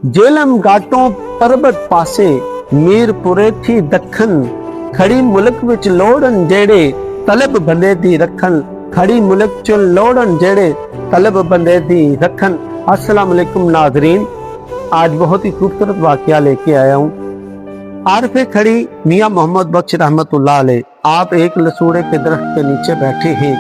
जेलम घाटों परबत पासे मीरपुरे थी दखन खड़ी मुल्क विच लोड़न जेड़े तलब बंदे दी रखन खड़ी मुल्क च लोड़न जेड़े तलब बंदे दी रखन। अस्सलाम वालेकुम नाजरीन, आज बहुत ही खूबसूरत वाकया लेके आया हूँ। आरफे खड़ी मियाँ मोहम्मद बख्श रहमतुल्लाह अलैह। आप एक लसूड़े के दरख्त के नीचे बैठे हैं।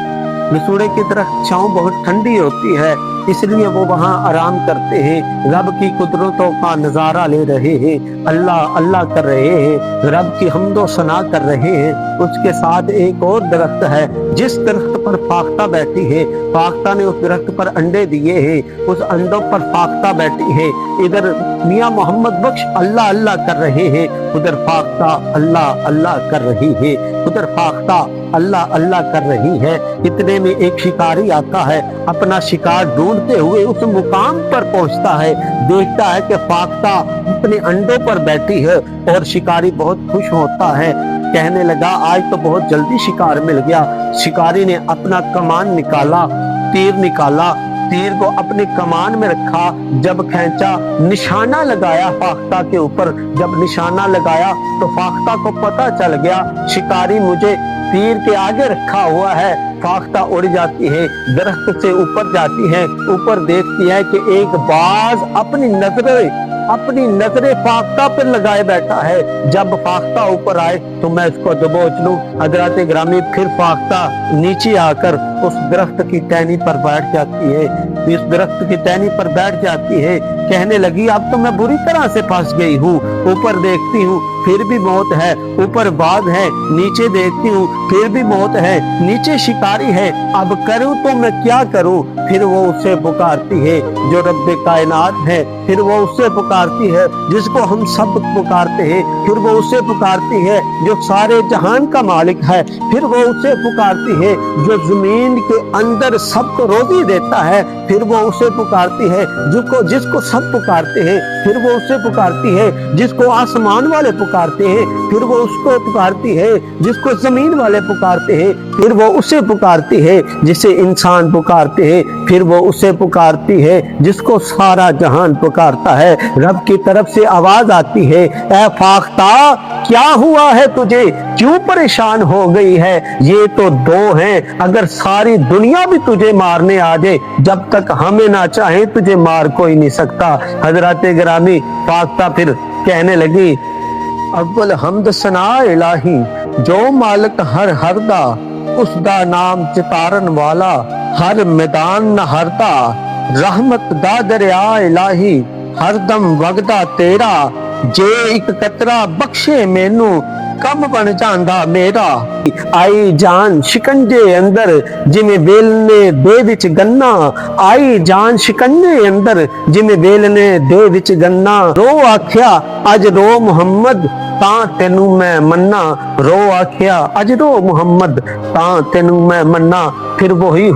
लसूड़े की दरख्त छांव बहुत ठंडी होती है, इसलिए वो वहाँ आराम करते हैं, रब की कुदरतों का नजारा ले रहे हैं, अल्लाह अल्लाह कर रहे हैं, रब की हम्दो सना कर रहे हैं। उसके साथ एक और दरख्त है, जिस दरख्त पर फाख्ता बैठी है, फाख्ता ने उस दरख्त पर अंडे दिए हैं, उस अंडों पर फाख्ता बैठी है। इधर मियाँ मोहम्मद बख्श अल्लाह अल्लाह कर रहे हैं, उधर फाख्ता अल्लाह अल्लाह कर रही है, उधर फाख्ता अल्लाह अल्लाह कर रही है। इतने में एक शिकारी आता है, अपना शिकार ढूंढते हुए उस मुकाम पर पहुंचता है, देखता है कि फाख्ता अपने अंडों पर बैठी है और शिकारी बहुत खुश होता है। कहने लगा आज तो बहुत जल्दी शिकार मिल गया। शिकारी ने अपना कमान निकाला, तीर निकाला, तीर को अपने कमान में रखा, जब खींचा निशाना लगाया फाख्ता के ऊपर। जब निशाना लगाया तो फाख्ता को पता चल गया शिकारी मुझे तीर के आगे रखा हुआ है। फाख्ता उड़ जाती है, दरख्त से ऊपर जाती है, ऊपर देखती है कि एक बाज अपनी नजरें फाख्ता पर लगाए बैठा है। जब फाख्ता ऊपर आए तो मैं इसको दबोच लूं। हजरत ग्रामी फिर फाख्ता नीचे आकर उस दरख्त की टहनी पर बैठ जाती है, इस दरख्त की टहनी पर बैठ जाती है। कहने लगी अब तो मैं बुरी तरह से फंस गई हूँ। ऊपर देखती हूँ फिर भी मौत है, ऊपर बाज है, नीचे देखती हूँ फिर भी मौत है, नीचे शिकारी है, अब करूँ तो मैं क्या करूँ। फिर वो उससे पुकारती है जो रब्बे कायनात है, फिर वो उससे पुकारती है जिसको हम सब पुकारते हैं, फिर वो उससे पुकारती है जो सारे जहान का मालिक है, फिर वो उससे पुकारती है जो जमीन के अंदर सबको रोजी देता है, फिर वो उससे पुकारती है जिसको सब पुकारते हैं, फिर वो उससे पुकारती है जिसको आसमान वाले पुकारते हैं, फिर वो उसको पुकारती है जिसको जमीन वाले पुकारते हैं, फिर वो उसे पुकारती है जिसे इंसान पुकारते हैं, फिर वो उसे पुकारती है जिसको सारा जहान पुकारता है। रब की तरफ से आवाज आती है, ऐ फाख्ता क्या हुआ है तुझे, क्यों परेशान हो गई है। ये तो दो हैं, अगर सारी दुनिया भी तुझे मारने आ जाए, जब तक हमें ना चाहे तुझे मार कोई नहीं सकता। हजरत ग्रामी फाख्ता फिर कहने लगी अव्वल हमद सना इलाही जो मालिक हर दा, उसदा नाम चितारन वाला हर मैदान न हरदा, रहमत दा दरिया इलाही हरदम वगदा तेरा, जे एक कतरा बख्शे मैनू कम बन जांदा मेरा। आई जान शिकंजे अंदर जिमें वेलने दे विच गन्ना, आई जान शिकंजे अंदर जिमें वेलने दे विच गन्ना, रो आख्या अज रो मुहम्मद तां तेनू मैं मन्ना, रो आख्या अज रो मुहम्मद तां तेनू मैं मन्ना। फिर वही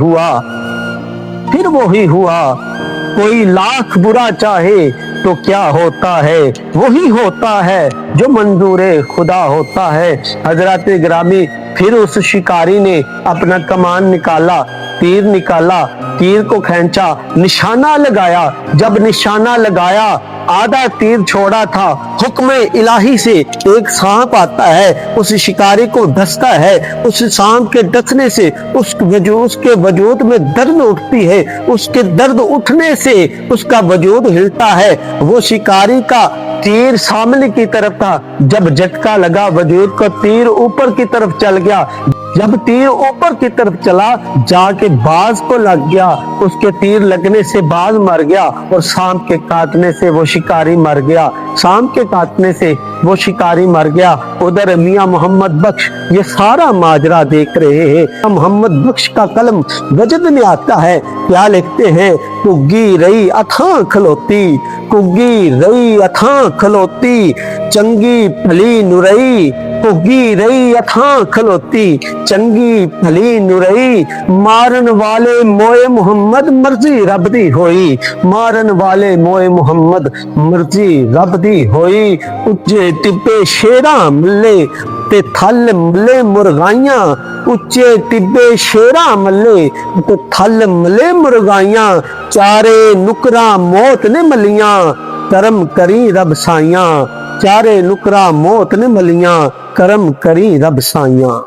हुआ कोई लाख बुरा चाहे तो क्या होता है, वही होता है जो मंजूरे खुदा होता है। हजरत ग्रामी फिर उस शिकारी ने अपना कमान निकाला, तीर निकाला, तीर को खींचा, निशाना लगाया। जब निशाना लगाया आधा तीर छोड़ा था, हुक्म इलाही से एक सांप आता है, उस शिकारी को डसता है। उस सांप के डसने से उसके वजूद में दर्द उठती है, उसके दर्द उठने से उसका वजूद हिलता है। वो शिकारी का तीर सामने की तरफ था, जब झटका लगा वजूद का तीर ऊपर की तरफ चल गया। जब तीर ऊपर की तरफ चला जाके बाज को लग गया, उसके तीर लगने से बाज मर गया और सांप के काटने से वो शिकारी मर गया, सांप के काटने से वो शिकारी मर गया। उधर मियाँ मोहम्मद बख्श ये सारा माजरा देख रहे हैं। मोहम्मद बख्श का कलम वजद में आता है, क्या लिखते हैं, कुग्गी रही अथां खलोती, कुग्गी रही अथां खलोती, चंगी भली नुरई, कुग्गी रही अथां खलोती, चंगी भली नुरई, मारन वाले मोए मुहम्मद मर्जी रब दी होई, मारन वाले मोए मुहम्मद मर्जी रब दी होई। उच्चे टिब्बे शेरा मल्ले ते थल मल्ले मुर्गाइयां, उच्चे टिब्बे शेरा मल्ले ते थल मल्ले मुर्गाइयां, चारे नुकरा मौत ने मलियां, ਕਰਮ ਕਰੀ ਰੱਬ ਸਾਈਆਂ, ਚਾਰੇ ਨੁਕਰਾ ਮੌਤ ਨੇ ਮਲੀਆਂ, ਕਰਮ ਕਰੀ ਰੱਬ ਸਾਈਆਂ।